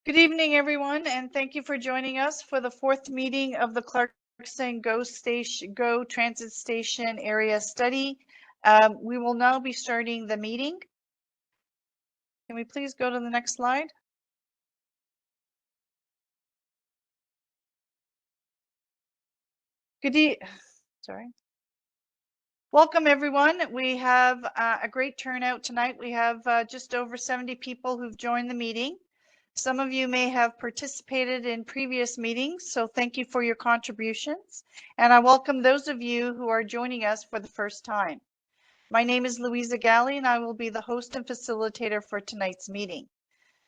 Good evening, everyone, and thank you for joining us for the fourth meeting of the Clarkson GO Transit Station Area Study. We will now be starting the meeting. Can we please go to the next slide? Sorry. Welcome, everyone. We have a great turnout tonight. We have just over 70 people who've joined the meeting. Some of you may have participated in previous meetings, so thank you for your contributions. And I welcome those of you who are joining us for the first time. My name is Louisa Galley, and I will be the host and facilitator for tonight's meeting.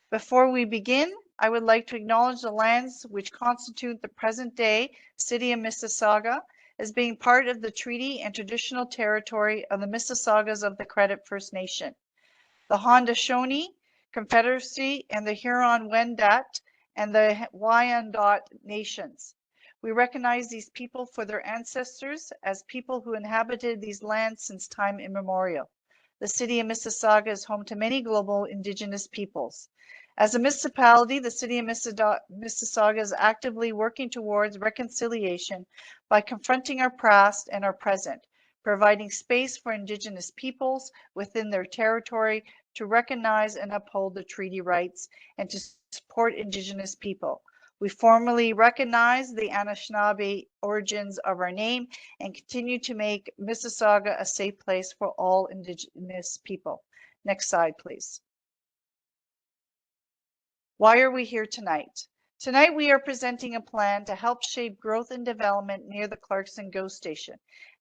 Before we begin, I would like to acknowledge the lands which constitute the present-day City of Mississauga as being part of the treaty and traditional territory of the Mississaugas of the Credit First Nation, the Haudenosaunee Confederacy, and the Huron-Wendat and the Wyandot nations. We recognize these people for their ancestors as people who inhabited these lands since time immemorial. The City of Mississauga is home to many global Indigenous peoples. As a municipality, the City of Mississauga is actively working towards reconciliation by confronting our past and our present, providing space for Indigenous peoples within their territory to recognize and uphold the treaty rights and to support Indigenous people. We formally recognize the Anishinaabe origins of our name and continue to make Mississauga a safe place for all Indigenous people. Next slide, please. Why are we here tonight? Tonight we are presenting a plan to help shape growth and development near the Clarkson GO station.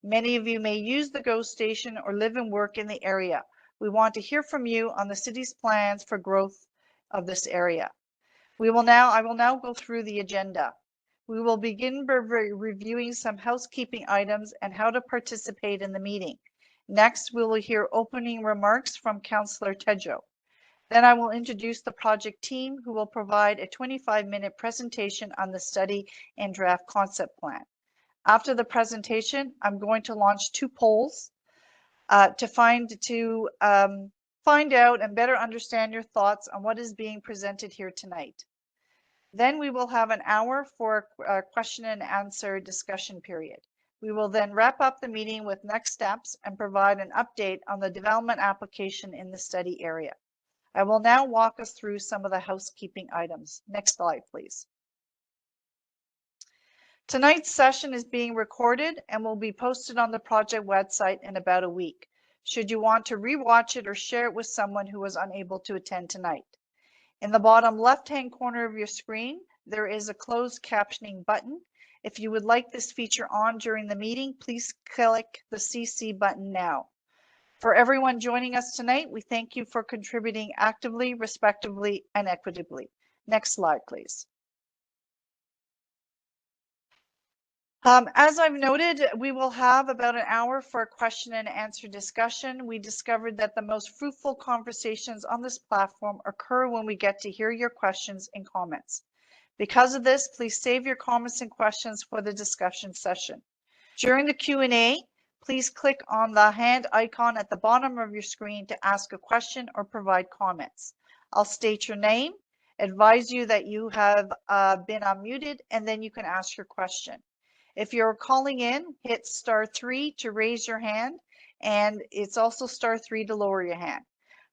Many of you may use the GO station or live and work in the area. We want to hear from you on the city's plans for growth of this area. I will now go through the agenda. We will begin by reviewing some housekeeping items and how to participate in the meeting. Next, we will hear opening remarks from Councillor Tedjo. Then I will introduce the project team who will provide a 25-minute presentation on the study and draft concept plan. After the presentation, I'm going to launch two polls to find out and better understand your thoughts on what is being presented here tonight. Then we will have an hour for a question and answer discussion period. We will then wrap up the meeting with next steps and provide an update on the development application in the study area. I will now walk us through some of the housekeeping items. Next slide, please. Tonight's session is being recorded and will be posted on the project website in about a week, should you want to rewatch it or share it with someone who was unable to attend tonight. In the bottom left-hand corner of your screen, there is a closed captioning button. If you would like this feature on during the meeting, please click the CC button now. For everyone joining us tonight, we thank you for contributing actively, respectively, and equitably. Next slide, please. As I've noted, we will have about an hour for a question and answer discussion. We discovered that the most fruitful conversations on this platform occur when we get to hear your questions and comments. Because of this, please save your comments and questions for the discussion session. During the Q&A, please click on the hand icon at the bottom of your screen to ask a question or provide comments. I'll state your name, advise you that you have been unmuted, and then you can ask your question. If you're calling in, hit *3 to raise your hand, and it's also *3 to lower your hand.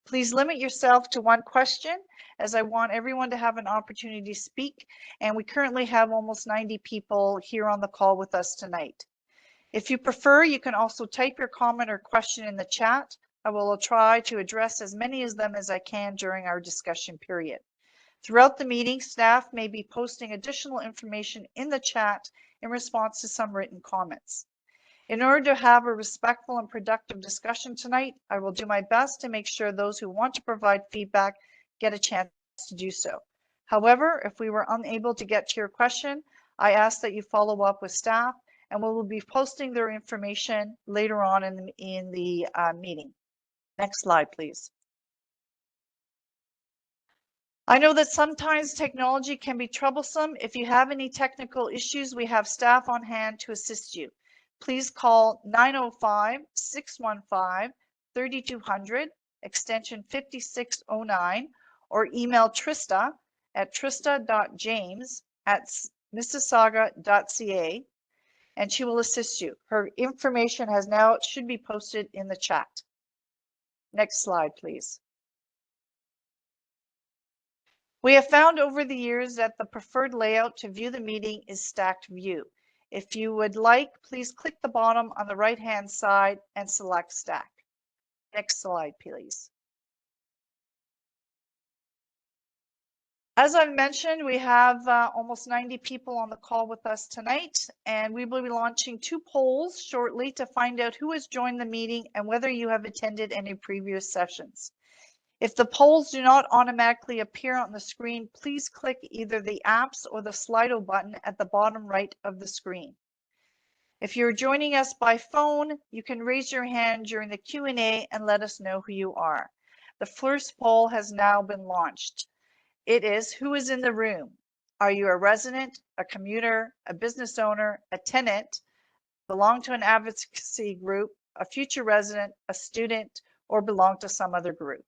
Please limit yourself to one question, as I want everyone to have an opportunity to speak, and we currently have almost 90 people here on the call with us tonight. If you prefer, you can also type your comment or question in the chat. I will try to address as many of them as I can during our discussion period. Throughout the meeting, staff may be posting additional information in the chat in response to some written comments. In order to have a respectful and productive discussion tonight, I will do my best to make sure those who want to provide feedback get a chance to do so. However, if we were unable to get to your question, I ask that you follow up with staff, and we will be posting their information later on in the meeting. Next slide, please. I know that sometimes technology can be troublesome. If you have any technical issues, we have staff on hand to assist you. Please call 905-615-3200, extension 5609, or email Trista at trista.james@mississauga.ca, and she will assist you. Her information should be posted in the chat. Next slide, please. We have found over the years that the preferred layout to view the meeting is stacked view. If you would like, please click the bottom on the right-hand side and select stack. Next slide, please. As I've mentioned, we have almost 90 people on the call with us tonight, and we will be launching 2 polls shortly to find out who has joined the meeting and whether you have attended any previous sessions. If the polls do not automatically appear on the screen, please click either the apps or the Slido button at the bottom right of the screen. If you're joining us by phone, you can raise your hand during the Q&A and let us know who you are. The first poll has now been launched. It is, who is in the room? Are you a resident, a commuter, a business owner, a tenant, belong to an advocacy group, a future resident, a student, or belong to some other group?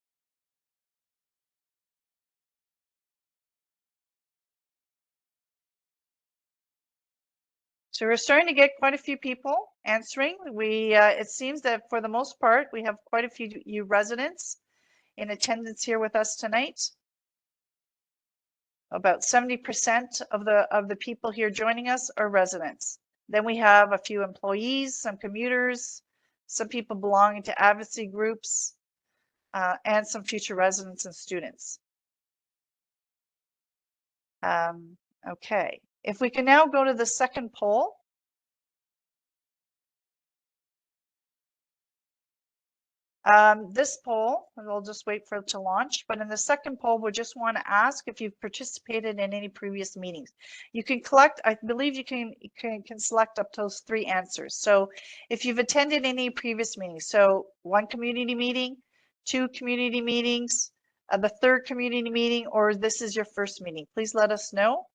So we're starting to get quite a few people answering. It seems that for the most part, we have quite a few you residents in attendance here with us tonight. About 70% of the people here joining us are residents. Then we have a few employees, some commuters, some people belonging to advocacy groups, and some future residents and students. Okay, if we can now go to the second poll. This poll, and we'll just wait for it to launch, but in the second poll, we just want to ask if you've participated in any previous meetings. You can collect, I believe you can select up to those 3 answers. So if you've attended any previous meetings, so 1 community meeting, 2 community meetings, the 3rd community meeting, or this is your first meeting, please let us know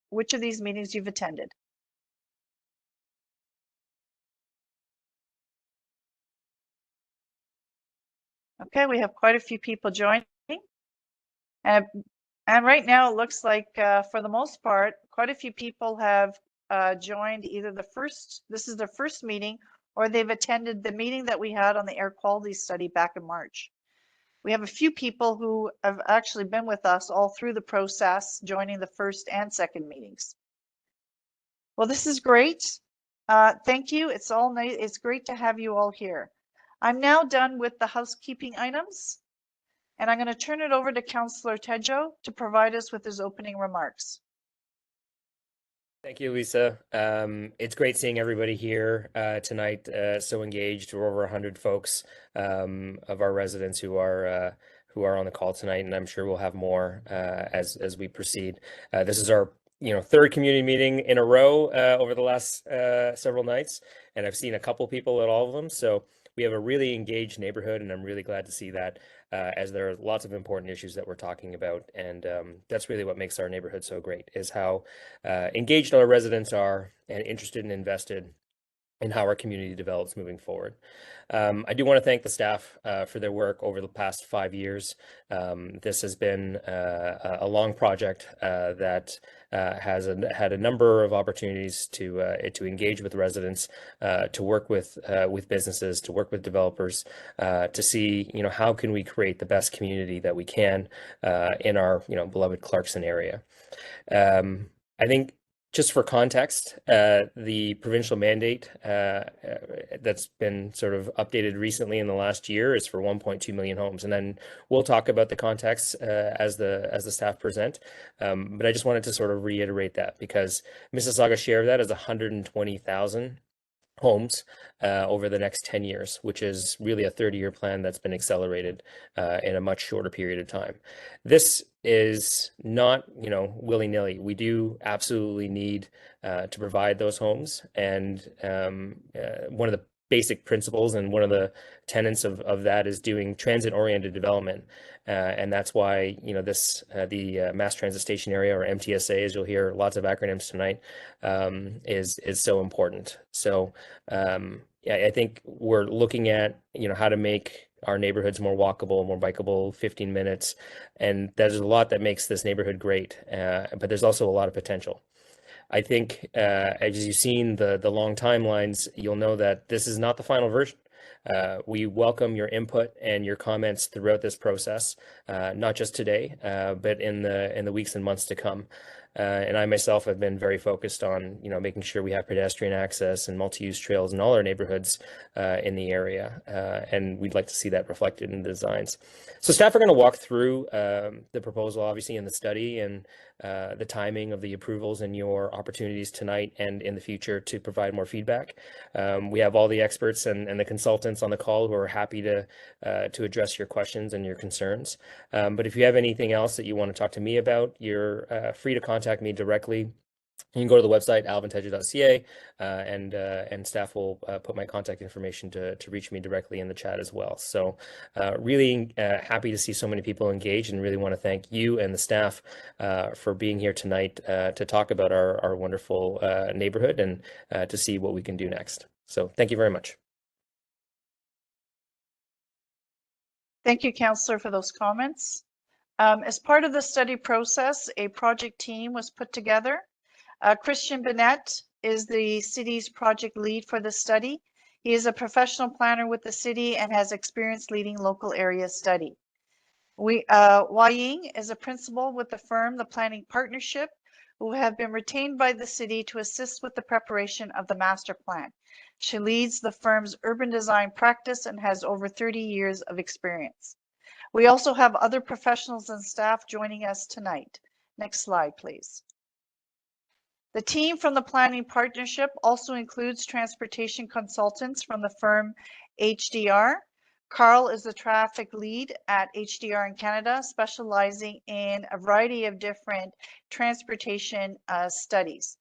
which of these meetings you've attended. Okay, we have quite a few people joining. And right now it looks like for the most part, quite a few people have joined either this is their first meeting, or they've attended the meeting that we had on the air quality study back in March. We have a few people who have actually been with us all through the process, joining the first and second meetings. Well, this is great. Thank you. It's all nice. It's great to have you all here. I'm now done with the housekeeping items, and I'm going to turn it over to Councillor Tejo to provide us with his opening remarks. Thank you, Lisa. It's great seeing everybody here tonight, so engaged. We're over 100 folks of our residents who are on the call tonight, and I'm sure we'll have more as we proceed. This is our 3rd community meeting in a row over the last several nights, and I've seen a couple people at all of them. So we have a really engaged neighborhood, and I'm really glad to see that, as there are lots of important issues that we're talking about. And that's really what makes our neighborhood so great, is how engaged our residents are and interested and invested in how our community develops moving forward. I do want to thank the staff for their work over the past 5 years. This has been a long project that has had a number of opportunities to engage with residents, to work with businesses, to work with developers, to see how can we create the best community that we can in our beloved Clarkson area. I think, just for context, the provincial mandate that's been sort of updated recently in the last year is for 1.2 million homes, and then we'll talk about the context as the staff present. But I just wanted to sort of reiterate that, because Mississauga's share of that is 120,000 homes over the next 10 years, which is really a 30-year plan that's been accelerated in a much shorter period of time. This is not, willy-nilly. We do absolutely need to provide those homes, and one of the basic principles and one of the tenets of that is doing transit-oriented development, and that's why the mass transit station area, or MTSA, as you'll hear lots of acronyms tonight, is so important. So I think we're looking at how to make our neighborhoods more walkable, more bikeable, 15 minutes. And there's a lot that makes this neighborhood great, but there's also a lot of potential. I think as you've seen the long timelines, you'll know that this is not the final version. We welcome your input and your comments throughout this process, not just today, but in the weeks and months to come. And I myself have been very focused on, making sure we have pedestrian access and multi-use trails in all our neighborhoods in the area. And we'd like to see that reflected in the designs. So staff are going to walk through the proposal, obviously, in the study and the timing of the approvals and your opportunities tonight and in the future to provide more feedback. We have all the experts and the consultants on the call who are happy to address your questions and your concerns. But if you have anything else that you want to talk to me about, you're free to contact me directly. You can go to the website alvinteja.ca, and staff will put my contact information to reach me directly in the chat as well. So really happy to see so many people engaged, and really want to thank you and the staff for being here tonight to talk about our wonderful neighborhood and to see what we can do next. So thank you very much. Thank you, Councillor, for those comments. As part of the study process, a project team was put together. Christian Bennett is the city's project lead for the study. He is a professional planner with the city and has experience leading local area study. Wai Ying is a principal with the firm, the Planning Partnership, who have been retained by the city to assist with the preparation of the master plan. She leads the firm's urban design practice and has over 30 years of experience. We also have other professionals and staff joining us tonight. Next slide, please. The team from the Planning Partnership also includes transportation consultants from the firm HDR. Carl is the traffic lead at HDR in Canada, specializing in a variety of different transportation studies.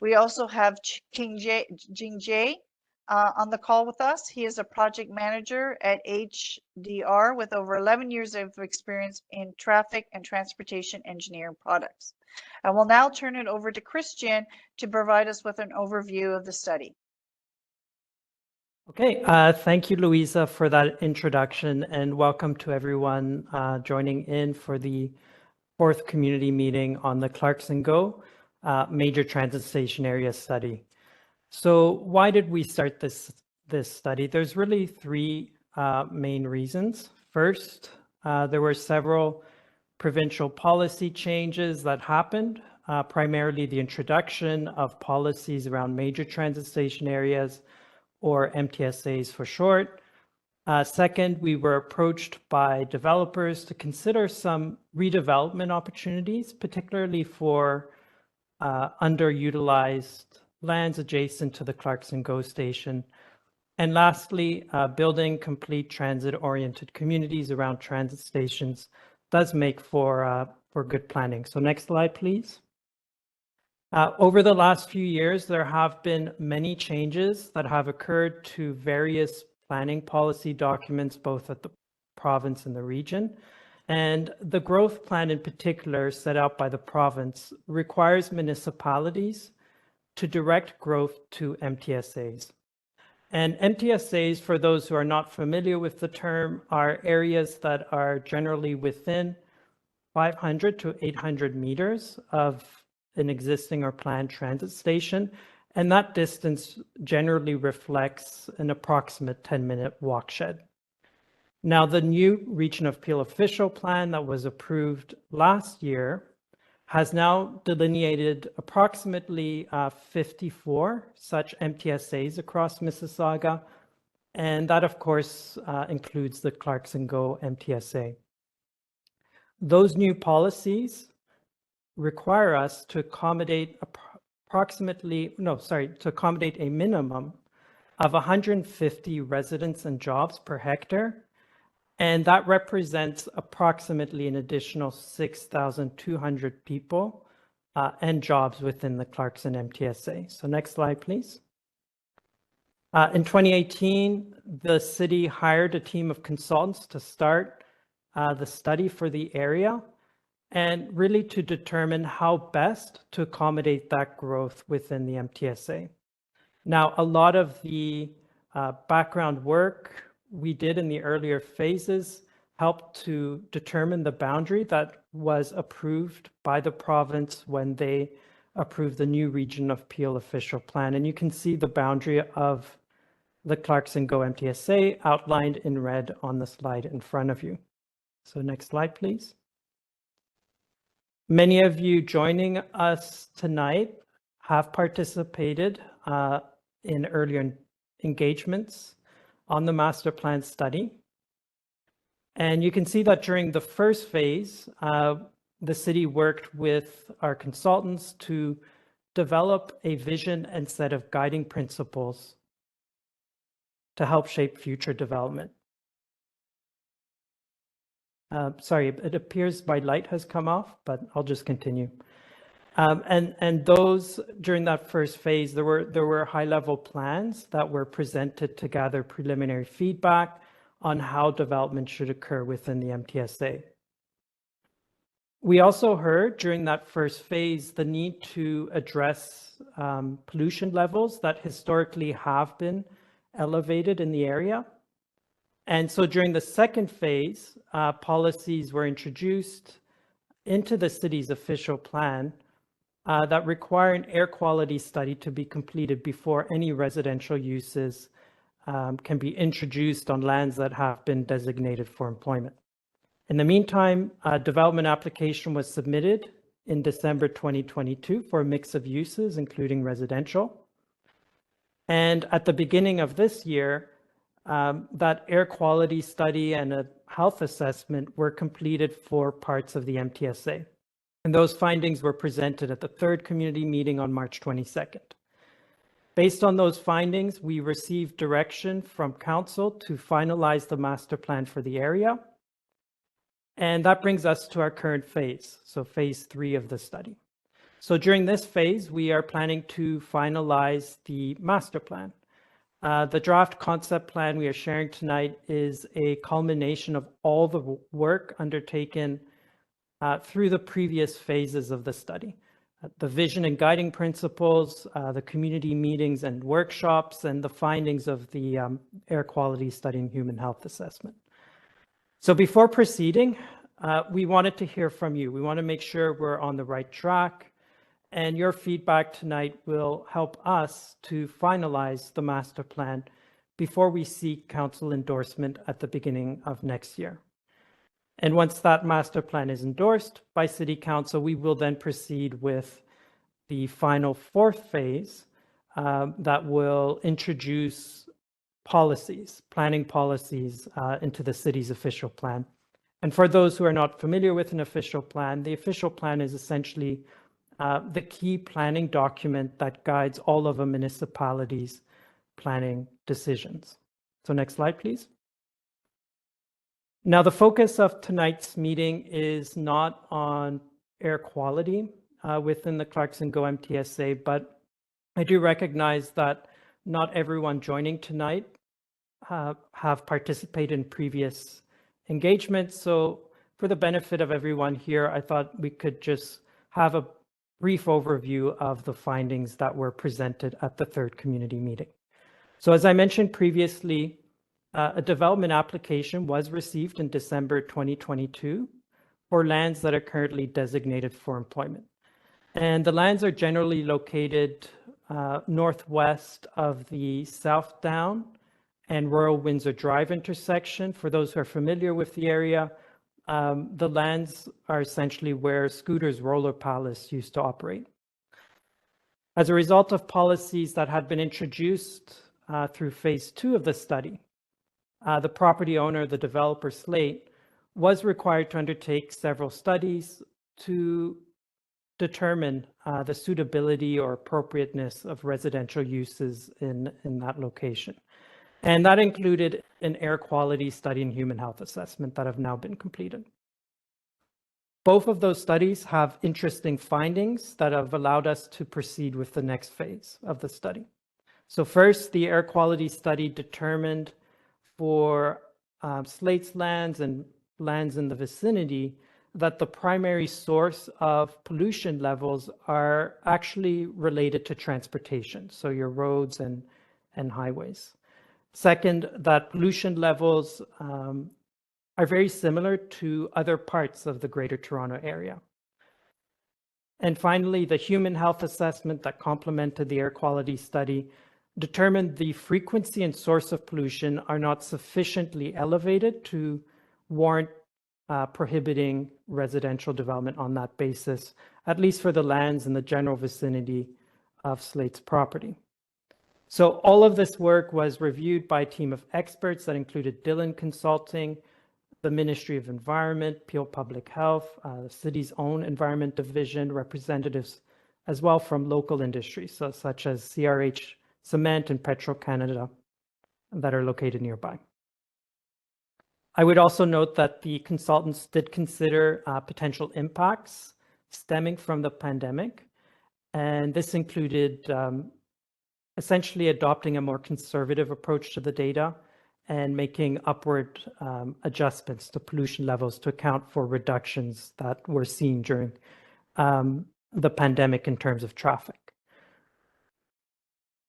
We also have Jing Jay on the call with us. He is a project manager at HDR with over 11 years of experience in traffic and transportation engineering products. I will now turn it over to Christian to provide us with an overview of the study. Okay, thank you, Louisa, for that introduction, and welcome to everyone joining in for the 4th community meeting on the Clarkson GO Major Transit Station Area Study. So why did we start this study? There's really 3 main reasons. First, there were several provincial policy changes that happened, primarily the introduction of policies around major transit station areas, or MTSAs for short. Second, we were approached by developers to consider some redevelopment opportunities, particularly for underutilized lands adjacent to the Clarkson GO station. And lastly, building complete transit-oriented communities around transit stations does make for good planning. So next slide, please. Over the last few years, there have been many changes that have occurred to various planning policy documents, both at the province and the region. And the growth plan in particular, set out by the province, requires municipalities to direct growth to MTSAs. And MTSAs, for those who are not familiar with the term, are areas that are generally within 500 to 800 meters of an existing or planned transit station, and that distance generally reflects an approximate 10-minute walk shed. Now, the new Region of Peel official plan that was approved last year has now delineated approximately 54 such MTSAs across Mississauga, and that, of course, includes the Clarkson GO MTSA. Those new policies require us to accommodate to accommodate a minimum of 150 residents and jobs per hectare, and that represents approximately an additional 6,200 people and jobs within the Clarkson MTSA. So next slide, please. In 2018, the city hired a team of consultants to start the study for the area, and really to determine how best to accommodate that growth within the MTSA. Now, a lot of the background work we did in the earlier phases helped to determine the boundary that was approved by the province when they approved the new Region of Peel official plan. And you can see the boundary of the Clarkson GO MTSA outlined in red on the slide in front of you. So next slide, please. Many of you joining us tonight have participated in earlier engagements on the master plan study. And you can see that during the first phase, the city worked with our consultants to develop a vision and set of guiding principles to help shape future development. Sorry, it appears my light has come off, but I'll just continue. And those during that first phase, there were high-level plans that were presented to gather preliminary feedback on how development should occur within the MTSA. We also heard during that first phase the need to address pollution levels that historically have been elevated in the area. And so during the second phase, policies were introduced into the city's official plan that require an air quality study to be completed before any residential uses can be introduced on lands that have been designated for employment. In the meantime, a development application was submitted in December 2022 for a mix of uses, including residential. And at the beginning of this year, that air quality study and a health assessment were completed for parts of the MTSA. And those findings were presented at the third community meeting on March 22nd. Based on those findings, we received direction from council to finalize the master plan for the area. And that brings us to our current phase, so phase 3 of the study. So during this phase, we are planning to finalize the master plan. The draft concept plan we are sharing tonight is a culmination of all the work undertaken through the previous phases of the study. The vision and guiding principles, the community meetings and workshops, and the findings of the air quality study and human health assessment. So before proceeding, we wanted to hear from you. We want to make sure we're on the right track, and your feedback tonight will help us to finalize the master plan before we seek council endorsement at the beginning of next year. And once that master plan is endorsed by City Council, we will then proceed with the final fourth phase that will introduce policies, planning policies into the city's official plan. And for those who are not familiar with an official plan, the official plan is essentially the key planning document that guides all of a municipality's planning decisions. So next slide, please. Now, the focus of tonight's meeting is not on air quality within the Clarkson GO MTSA, but I do recognize that not everyone joining tonight have participated in previous engagements. So for the benefit of everyone here, I thought we could just have a brief overview of the findings that were presented at the third community meeting. So as I mentioned previously, a development application was received in December 2022 for lands that are currently designated for employment. And the lands are generally located northwest of the South Down and Royal Windsor Drive intersection. For those who are familiar with the area, the lands are essentially where Scooter's Roller Palace used to operate. As a result of policies that had been introduced through phase 2 of the study, the property owner, the developer Slate, was required to undertake several studies to determine the suitability or appropriateness of residential uses in that location. And that included an air quality study and human health assessment that have now been completed. Both of those studies have interesting findings that have allowed us to proceed with the next phase of the study. So first, the air quality study determined for Slate's lands and lands in the vicinity that the primary source of pollution levels are actually related to transportation, so your roads and highways. Second, that pollution levels are very similar to other parts of the Greater Toronto Area. And finally, the human health assessment that complemented the air quality study determined the frequency and source of pollution are not sufficiently elevated to warrant prohibiting residential development on that basis, at least for the lands in the general vicinity of Slate's property. So all of this work was reviewed by a team of experts that included Dillon Consulting, the Ministry of Environment, Peel Public Health, the city's own Environment Division, representatives as well from local industries, so such as CRH Cement and Petro-Canada that are located nearby. I would also note that the consultants did consider potential impacts stemming from the pandemic, and this included essentially adopting a more conservative approach to the data and making upward adjustments to pollution levels to account for reductions that were seen during the pandemic in terms of traffic.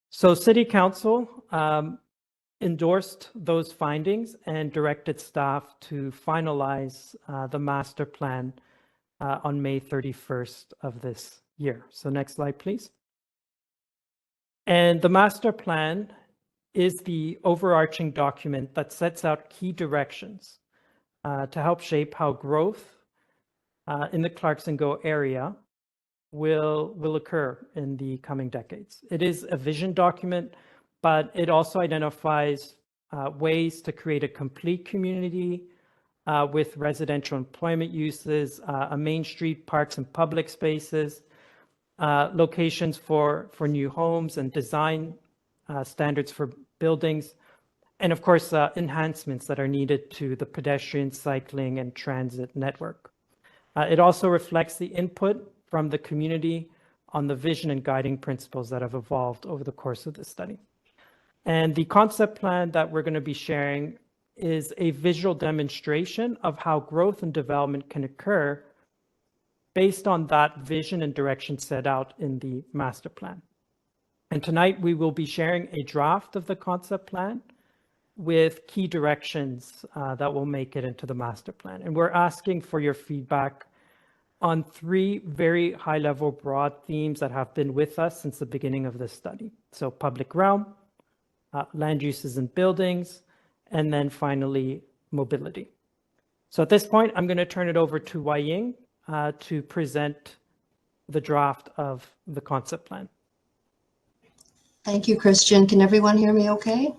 So City Council endorsed those findings and directed staff to finalize the master plan on May 31st of this year. So next slide, please. And the master plan is the overarching document that sets out key directions to help shape how growth in the Clarkson GO area will occur in the coming decades. It is a vision document, but it also identifies ways to create a complete community with residential employment uses, a main street, parks and public spaces, locations for new homes and design standards for buildings, and of course, enhancements that are needed to the pedestrian, cycling, and transit network. It also reflects the input from the community on the vision and guiding principles that have evolved over the course of the study. And the concept plan that we're going to be sharing is a visual demonstration of how growth and development can occur based on that vision and direction set out in the master plan. And tonight we will be sharing a draft of the concept plan with key directions that will make it into the master plan. And we're asking for your feedback on 3 very high-level broad themes that have been with us since the beginning of this study. So public realm, land uses and buildings, and then finally mobility. So at this point, I'm going to turn it over to Wai Ying to present the draft of the concept plan. Thank you, Christian. Can everyone hear me okay?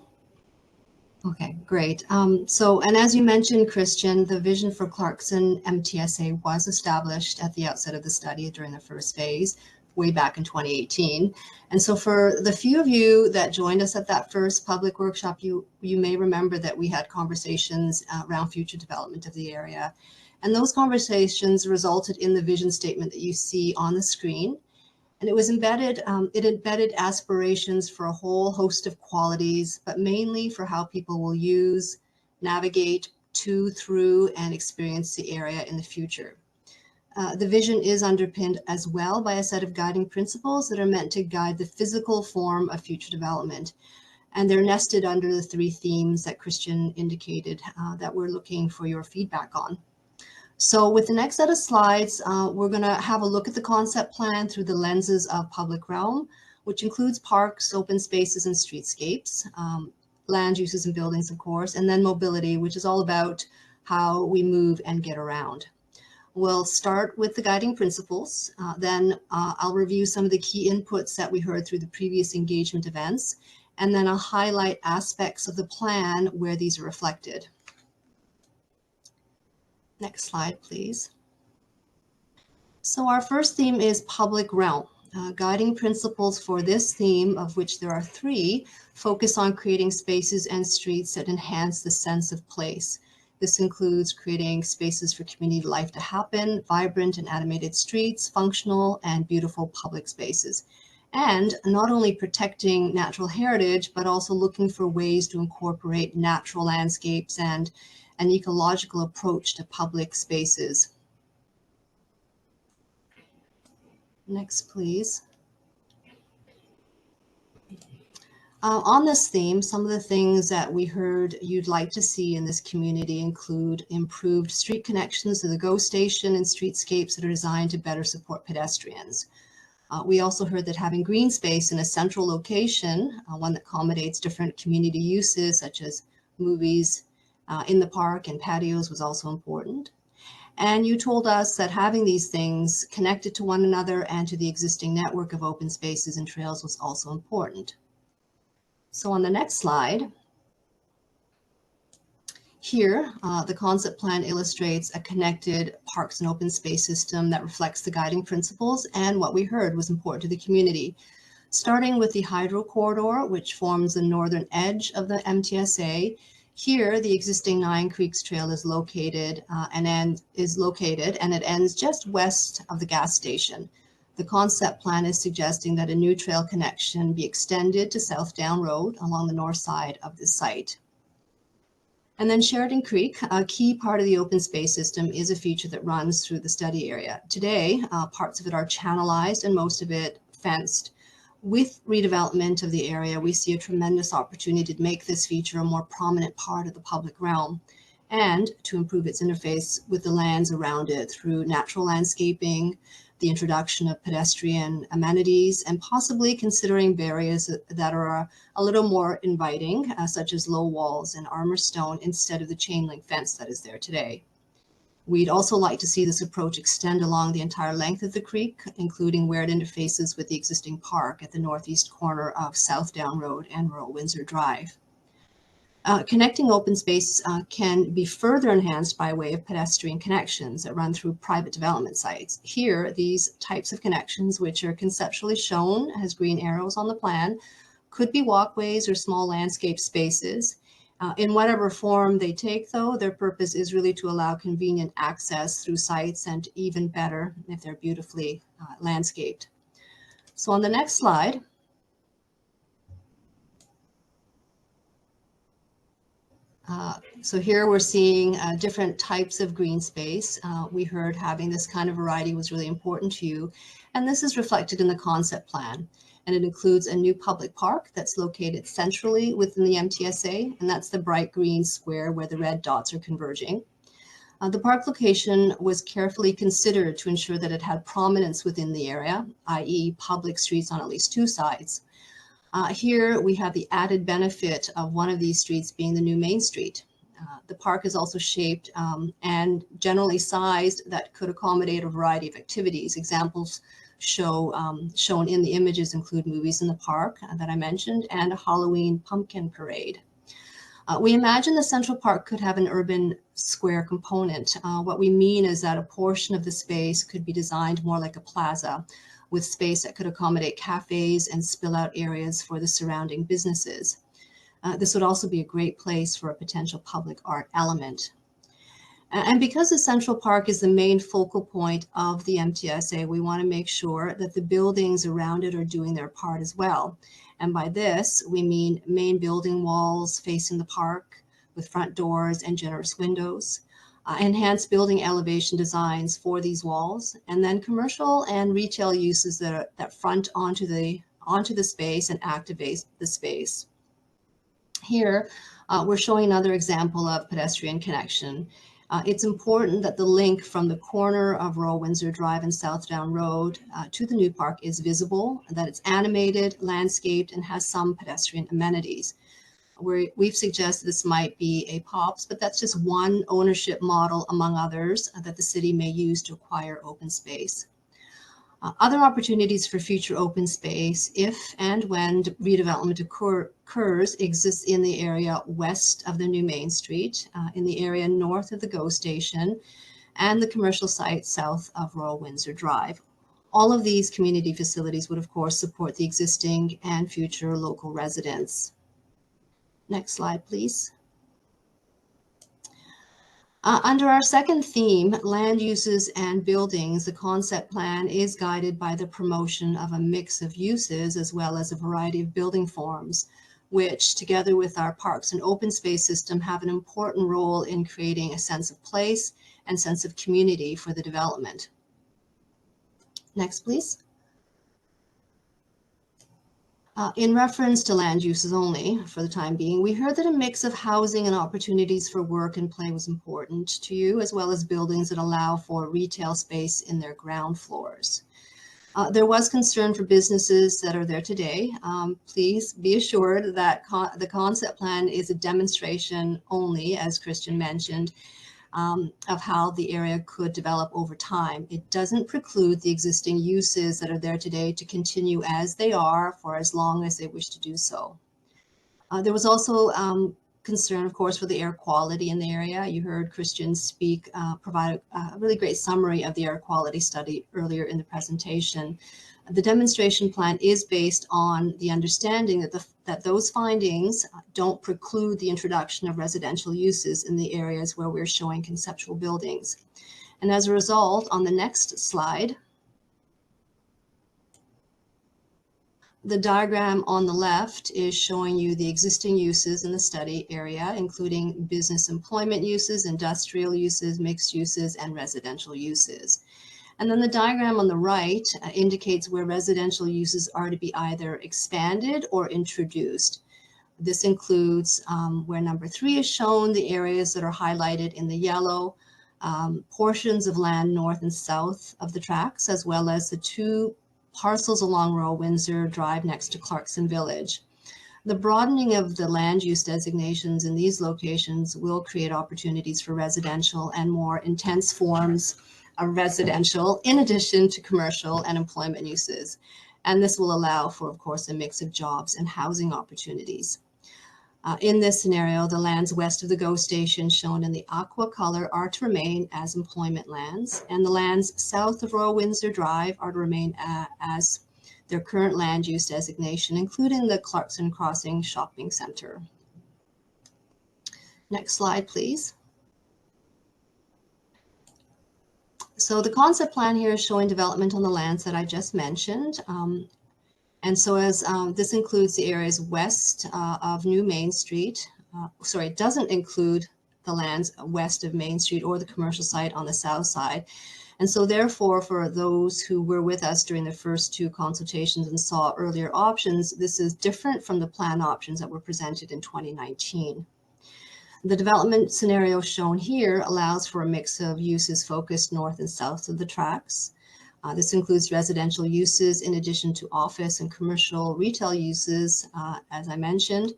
Okay, great. And as you mentioned, Christian, the vision for Clarkson MTSA was established at the outset of the study during the first phase, way back in 2018. And so for the few of you that joined us at that first public workshop, you may remember that we had conversations around future development of the area. And those conversations resulted in the vision statement that you see on the screen. And it was embedded, it embedded aspirations for a whole host of qualities, but mainly for how people will use, navigate to, through, and experience the area in the future. The vision is underpinned as well by a set of guiding principles that are meant to guide the physical form of future development. And they're nested under the 3 themes that Christian indicated that we're looking for your feedback on. So with the next set of slides, we're going to have a look at the concept plan through the lenses of public realm, which includes parks, open spaces, and streetscapes, land uses and buildings, of course, and then mobility, which is all about how we move and get around. We'll start with the guiding principles. Then I'll review some of the key inputs that we heard through the previous engagement events, and then I'll highlight aspects of the plan where these are reflected. Next slide, please. So our first theme is public realm. Guiding principles for this theme, of which there are 3, focus on creating spaces and streets that enhance the sense of place. This includes creating spaces for community life to happen, vibrant and animated streets, functional and beautiful public spaces. And not only protecting natural heritage, but also looking for ways to incorporate natural landscapes and an ecological approach to public spaces. Next, please. On this theme, some of the things that we heard you'd like to see in this community include improved street connections to the GO station and streetscapes that are designed to better support pedestrians. We also heard that having green space in a central location, one that accommodates different community uses such as movies in the park and patios, was also important. And you told us that having these things connected to one another and to the existing network of open spaces and trails was also important. So on the next slide, here, the concept plan illustrates a connected parks and open space system that reflects the guiding principles and what we heard was important to the community. Starting with the hydro corridor, which forms the northern edge of the MTSA, here the existing Nine Creeks Trail is located and it ends just west of the gas station. The concept plan is suggesting that a new trail connection be extended to South Down Road along the north side of the site. And then Sheridan Creek, a key part of the open space system, is a feature that runs through the study area. Today, parts of it are channelized and most of it fenced. With redevelopment of the area, we see a tremendous opportunity to make this feature a more prominent part of the public realm and to improve its interface with the lands around it through natural landscaping, the introduction of pedestrian amenities, and possibly considering barriers that are a little more inviting, such as low walls and armor stone instead of the chain link fence that is there today. We'd also like to see this approach extend along the entire length of the creek, including where it interfaces with the existing park at the northeast corner of South Down Road and Rural Windsor Drive. Connecting open space can be further enhanced by way of pedestrian connections that run through private development sites. Here, these types of connections, which are conceptually shown as green arrows on the plan, could be walkways or small landscape spaces. In whatever form they take, though, their purpose is really to allow convenient access through sites, and even better if they're beautifully landscaped. So on the next slide, so here we're seeing different types of green space. We heard having this kind of variety was really important to you, and this is reflected in the concept plan. And it includes a new public park that's located centrally within the MTSA, and that's the bright green square where the red dots are converging. The park location was carefully considered to ensure that it had prominence within the area, i.e. public streets on at least two sides. Here we have the added benefit of one of these streets being the new Main Street. The park is also shaped and generally sized that could accommodate a variety of activities. Examples shown in the images include movies in the park that I mentioned and a Halloween pumpkin parade. We imagine the Central Park could have an urban square component. What we mean is that a portion of the space could be designed more like a plaza, with space that could accommodate cafes and spill out areas for the surrounding businesses. This would also be a great place for a potential public art element. And because the Central Park is the main focal point of the MTSA, we want to make sure that the buildings around it are doing their part as well. And by this, we mean main building walls facing the park with front doors and generous windows, enhanced building elevation designs for these walls, and then commercial and retail uses that front onto the space and activate the space. Here, we're showing another example of pedestrian connection. It's important that the link from the corner of Rural Windsor Drive and South Down Road to the new park is visible, that it's animated, landscaped, and has some pedestrian amenities. We've suggested this might be a POPs, but that's just one ownership model among others that the city may use to acquire open space. Other opportunities for future open space, if and when redevelopment occurs, exists in the area west of the new Main Street, in the area north of the GO station, and the commercial site south of Rural Windsor Drive. All of these community facilities would, of course, support the existing and future local residents. Next slide, please. Under our second theme, land uses and buildings, the concept plan is guided by the promotion of a mix of uses as well as a variety of building forms, which together with our parks and open space system have an important role in creating a sense of place and sense of community for the development. Next, please. In reference to land uses only for the time being, we heard that a mix of housing and opportunities for work and play was important to you, as well as buildings that allow for retail space in their ground floors. There was concern for businesses that are there today. Please be assured that the concept plan is a demonstration only, as Christian mentioned, of how the area could develop over time. It doesn't preclude the existing uses that are there today to continue as they are for as long as they wish to do so. There was also concern, of course, for the air quality in the area. You heard Christian speak, provide a really great summary of the air quality study earlier in the presentation. The demonstration plan is based on the understanding that those findings don't preclude the introduction of residential uses in the areas where we're showing conceptual buildings. And as a result, on the next slide, the diagram on the left is showing you the existing uses in the study area, including business employment uses, industrial uses, mixed uses, and residential uses. And then the diagram on the right indicates where residential uses are to be either expanded or introduced. This includes where number 3 is shown, the areas that are highlighted in the yellow, portions of land north and south of the tracks, as well as the 2 parcels along Royal Windsor Drive next to Clarkson Village. The broadening of the land use designations in these locations will create opportunities for residential and more intense forms of residential, in addition to commercial and employment uses. And this will allow for, of course, a mix of jobs and housing opportunities. In this scenario, the lands west of the GO station shown in the aqua color are to remain as employment lands, and the lands south of Royal Windsor Drive are to remain as their current land use designation, including the Clarkson Crossing Shopping Center. Next slide, please. So the concept plan here is showing development on the lands that I just mentioned. And so as this includes the areas west of New Main Street, it doesn't include the lands west of Main Street or the commercial site on the south side. And so therefore, for those who were with us during the first 2 consultations and saw earlier options, this is different from the plan options that were presented in 2019. The development scenario shown here allows for a mix of uses focused north and south of the tracks. This includes residential uses in addition to office and commercial retail uses, as I mentioned,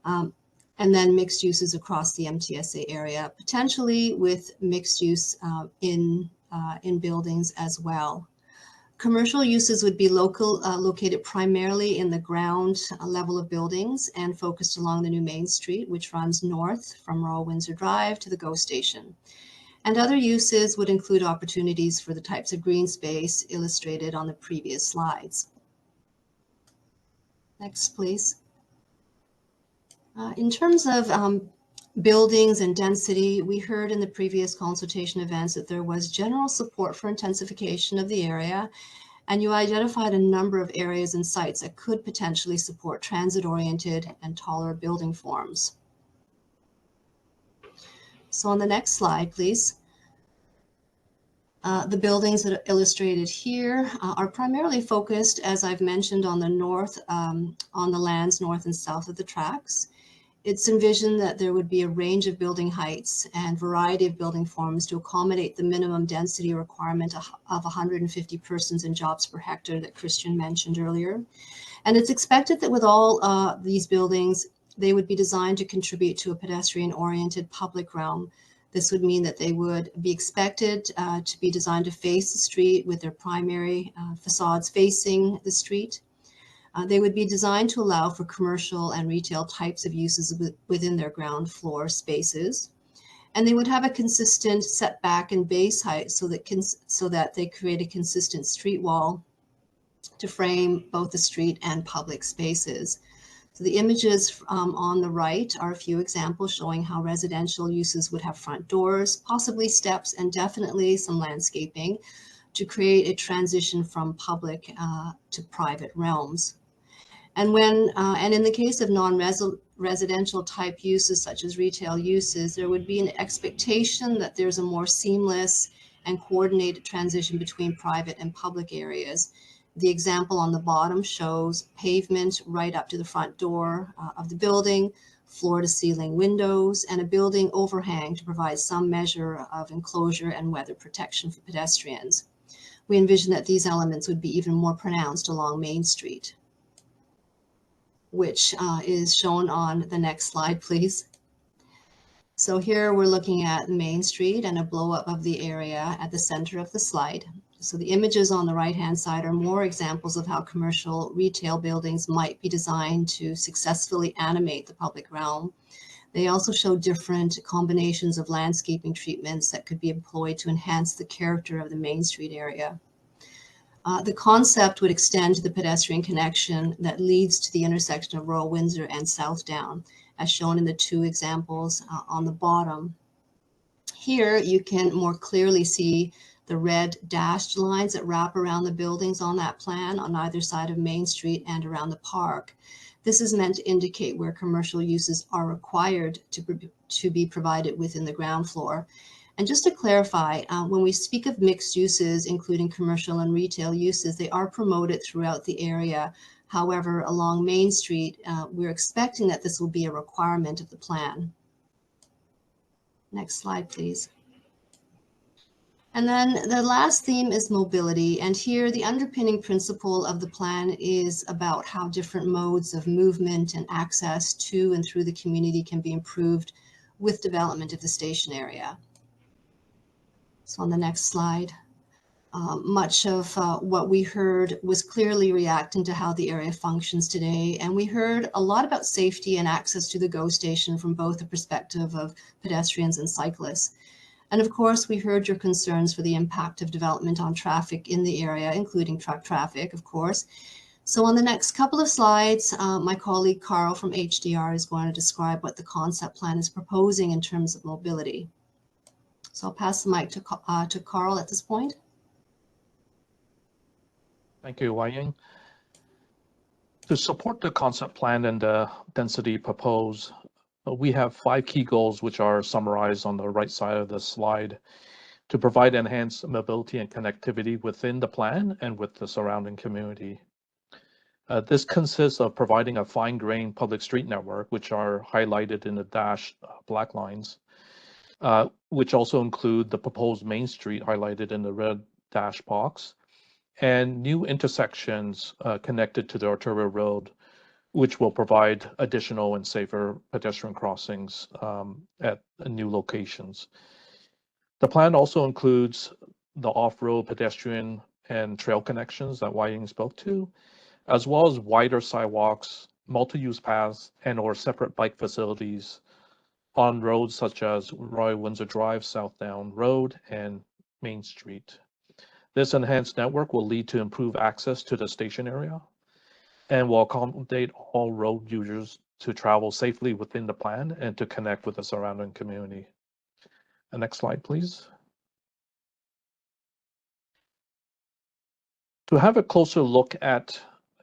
and then mixed uses across the MTSA area, potentially with mixed use in buildings as well. Commercial uses would be located primarily in the ground level of buildings and focused along the New Main Street, which runs north from Royal Windsor Drive to the GO station. And other uses would include opportunities for the types of green space illustrated on the previous slides. Next, please. In terms of buildings and density, we heard in the previous consultation events that there was general support for intensification of the area, and you identified a number of areas and sites that could potentially support transit-oriented and taller building forms. So on the next slide, please. The buildings that are illustrated here are primarily focused, as I've mentioned, on the north, on the lands north and south of the tracks. It's envisioned that there would be a range of building heights and variety of building forms to accommodate the minimum density requirement of 150 persons and jobs per hectare that Christian mentioned earlier. And it's expected that with all these buildings, they would be designed to contribute to a pedestrian-oriented public realm. This would mean that they would be expected to be designed to face the street with their primary facades facing the street. They would be designed to allow for commercial and retail types of uses within their ground floor spaces. And they would have a consistent setback and base height so that they create a consistent street wall to frame both the street and public spaces. So the images on the right are a few examples showing how residential uses would have front doors, possibly steps, and definitely some landscaping to create a transition from public to private realms. And in the case of non-residential type uses such as retail uses, there would be an expectation that there's a more seamless and coordinated transition between private and public areas. The example on the bottom shows pavement right up to the front door of the building, floor to ceiling windows, and a building overhang to provide some measure of enclosure and weather protection for pedestrians. We envision that these elements would be even more pronounced along Main Street, which is shown on the next slide, please. So here we're looking at Main Street and a blow up of the area at the center of the slide. So the images on the right-hand side are more examples of how commercial retail buildings might be designed to successfully animate the public realm. They also show different combinations of landscaping treatments that could be employed to enhance the character of the Main Street area. The concept would extend to the pedestrian connection that leads to the intersection of Royal Windsor and Southdown, as shown in the two examples on the bottom. Here you can more clearly see the red dashed lines that wrap around the buildings on that plan on either side of Main Street and around the park. This is meant to indicate where commercial uses are required to be provided within the ground floor. And just to clarify, when we speak of mixed uses, including commercial and retail uses, they are promoted throughout the area. However, along Main Street, we're expecting that this will be a requirement of the plan. Next slide, please. And then the last theme is mobility. And here the underpinning principle of the plan is about how different modes of movement and access to and through the community can be improved with development of the station area. So on the next slide, much of what we heard was clearly reacting to how the area functions today. And we heard a lot about safety and access to the GO station from both the perspective of pedestrians and cyclists. And of course, we heard your concerns for the impact of development on traffic in the area, including truck traffic, of course. So on the next couple of slides, my colleague Carl from HDR is going to describe what the concept plan is proposing in terms of mobility. So I'll pass the mic to Carl at this point. Thank you, Wai-Ying. To support the concept plan and the density proposed, we have 5 key goals which are summarized on the right side of the slide to provide enhanced mobility and connectivity within the plan and with the surrounding community. This consists of providing a fine-grained public street network, which are highlighted in the dashed black lines, which also include the proposed Main Street highlighted in the red dash box, and new intersections connected to the arterial road, which will provide additional and safer pedestrian crossings at new locations. The plan also includes the off-road pedestrian and trail connections that Wai-Ying spoke to, as well as wider sidewalks, multi-use paths, and/or separate bike facilities on roads such as Royal Windsor Drive, Southdown Road, and Main Street. This enhanced network will lead to improved access to the station area and will accommodate all road users to travel safely within the plan and to connect with the surrounding community. The next slide, please. To have a closer look at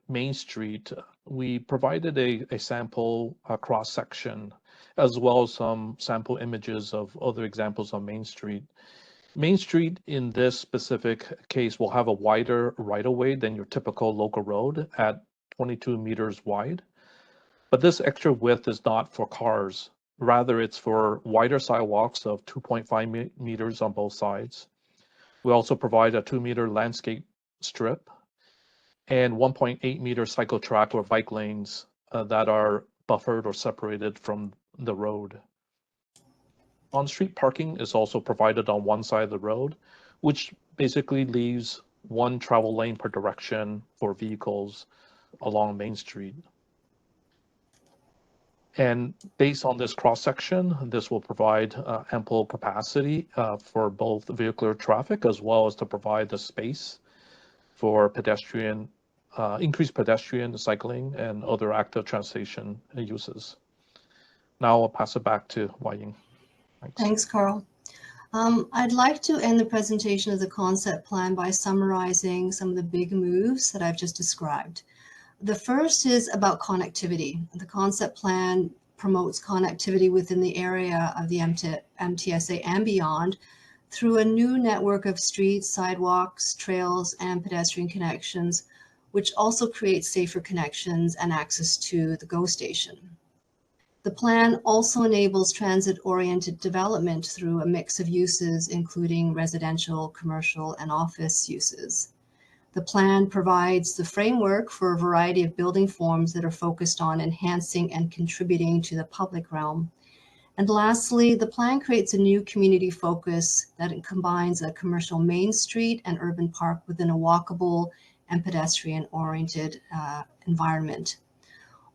Main Street, we provided a sample cross-section, as well as some sample images of other examples on Main Street. Main Street in this specific case will have a wider right-of-way than your typical local road at 22 meters wide. But this extra width is not for cars. Rather, it's for wider sidewalks of 2.5 meters on both sides. We also provide a 2-meter landscape strip and 1.8 meter cycle track or bike lanes that are buffered or separated from the road. On-street parking is also provided on one side of the road, which basically leaves one travel lane per direction for vehicles along Main Street. And based on this cross-section, this will provide ample capacity for both vehicular traffic as well as to provide the space for pedestrian, increased pedestrian cycling and other active transportation uses. Now I'll pass it back to Wai-Ying. Thanks, Carl. I'd like to end the presentation of the concept plan by summarizing some of the big moves that I've just described. The first is about connectivity. The concept plan promotes connectivity within the area of the MTSA and beyond through a new network of streets, sidewalks, trails, and pedestrian connections which also creates safer connections and access to the GO station. The plan also enables transit-oriented development through a mix of uses, including residential, commercial, and office uses. The plan provides the framework for a variety of building forms that are focused on enhancing and contributing to the public realm. And lastly, the plan creates a new community focus that combines a commercial main street and urban park within a walkable and pedestrian-oriented environment.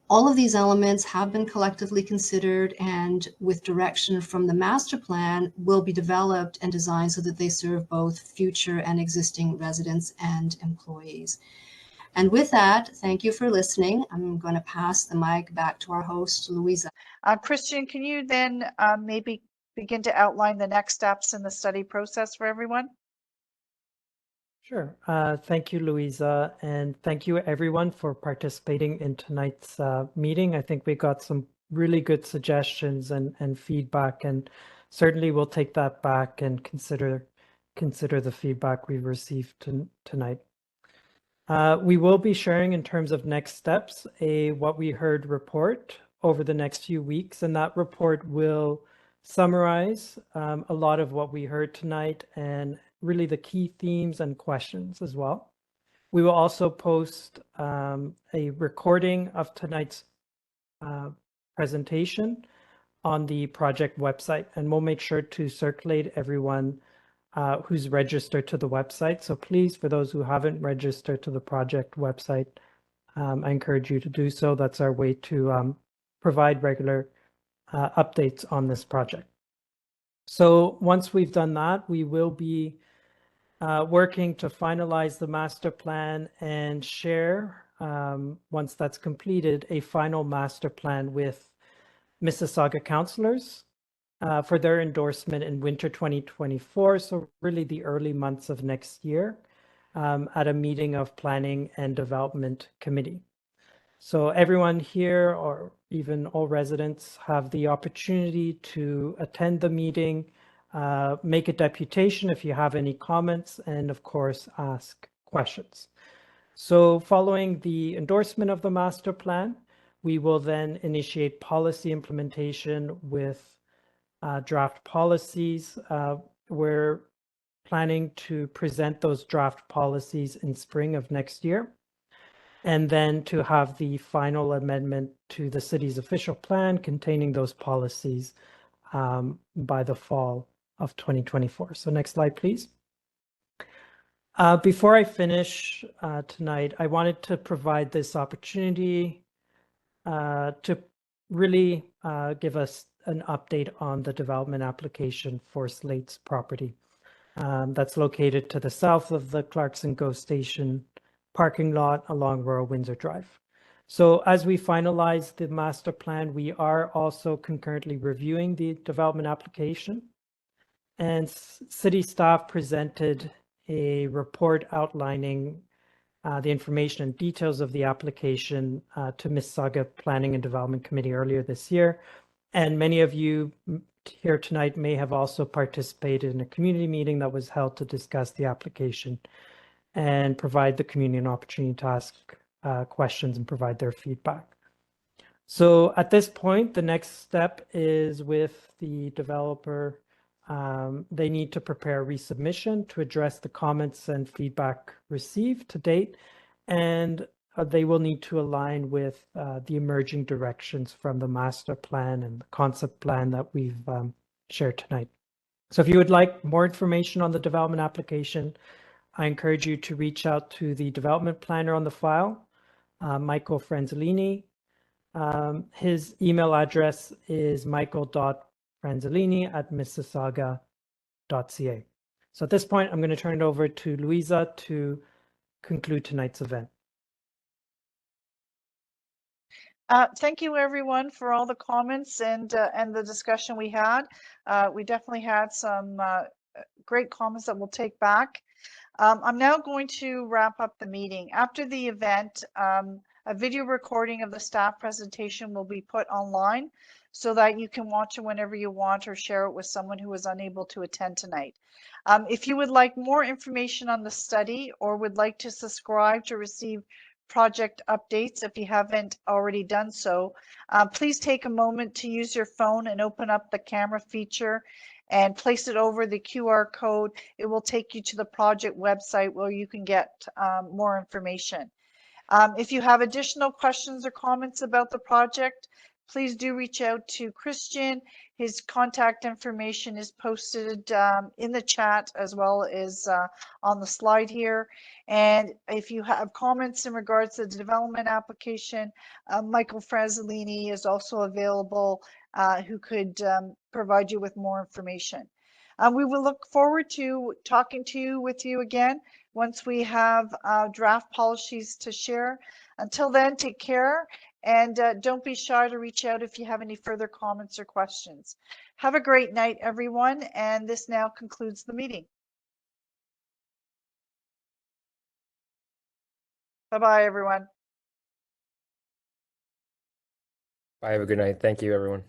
All of these elements have been collectively considered and with direction from the master plan will be developed and designed so that they serve both future and existing residents and employees. And with that, thank you for listening. I'm going to pass the mic back to our host, Louisa. Christian, can you then maybe begin to outline the next steps in the study process for everyone? Sure. Thank you, Louisa, and thank you everyone for participating in tonight's meeting. I think we got some really good suggestions and feedback, and certainly we'll take that back and consider the feedback we've received tonight. We will be sharing in terms of next steps a what we heard report over the next few weeks, and that report will summarize a lot of what we heard tonight and really the key themes and questions as well. We will also post a recording of tonight's presentation on the project website, and we'll make sure to circulate everyone who's registered to the website. So please, for those who haven't registered to the project website, I encourage you to do so. That's our way to provide regular updates on this project. So once we've done that, we will be working to finalize the master plan and share, once that's completed, a final master plan with Mississauga councillors for their endorsement in winter 2024, so really the early months of next year, at a meeting of Planning and Development Committee. So everyone here, or even all residents, have the opportunity to attend the meeting, make a deputation if you have any comments, and of course, ask questions. So following the endorsement of the master plan, we will then initiate policy implementation with draft policies. We're planning to present those draft policies in spring of next year, and then to have the final amendment to the city's official plan containing those policies by the fall of 2024. So next slide, please. Before I finish tonight, I wanted to provide this opportunity to really give us an update on the development application for Slate's property. That's located to the south of the Clarkson GO station parking lot along Royal Windsor Drive. So as we finalize the master plan, we are also concurrently reviewing the development application. And city staff presented a report outlining the information and details of the application to Mississauga Planning and Development Committee earlier this year. And many of you here tonight may have also participated in a community meeting that was held to discuss the application and provide the community an opportunity to ask questions and provide their feedback. So at this point, the next step is with the developer. They need to prepare a resubmission to address the comments and feedback received to date, and they will need to align with the emerging directions from the master plan and the concept plan that we've shared tonight. So if you would like more information on the development application, I encourage you to reach out to the development planner on the file, Michael Franzolini. His email address is michael.franzolini@mississauga.ca. So at this point, I'm going to turn it over to Louisa to conclude tonight's event. Thank you, everyone, for all the comments and the discussion we had. We definitely had some great comments that we'll take back. I'm now going to wrap up the meeting. After the event, a video recording of the staff presentation will be put online so that you can watch it whenever you want or share it with someone who was unable to attend tonight. If you would like more information on the study or would like to subscribe to receive project updates if you haven't already done so. Please take a moment to use your phone and open up the camera feature and place it over the QR code. It will take you to the project website where you can get more information. If you have additional questions or comments about the project, please do reach out to Christian. His contact information is posted in the chat as well as on the slide here. And if you have comments in regards to the development application, Michael Frazzolini is also available who could provide you with more information. We will look forward to talking to you with you again once we have draft policies to share. Until then, take care and don't be shy to reach out if you have any further comments or questions. Have a great night, everyone, and this now concludes the meeting. Bye-bye, everyone. Bye. Have a good night. Thank you, everyone.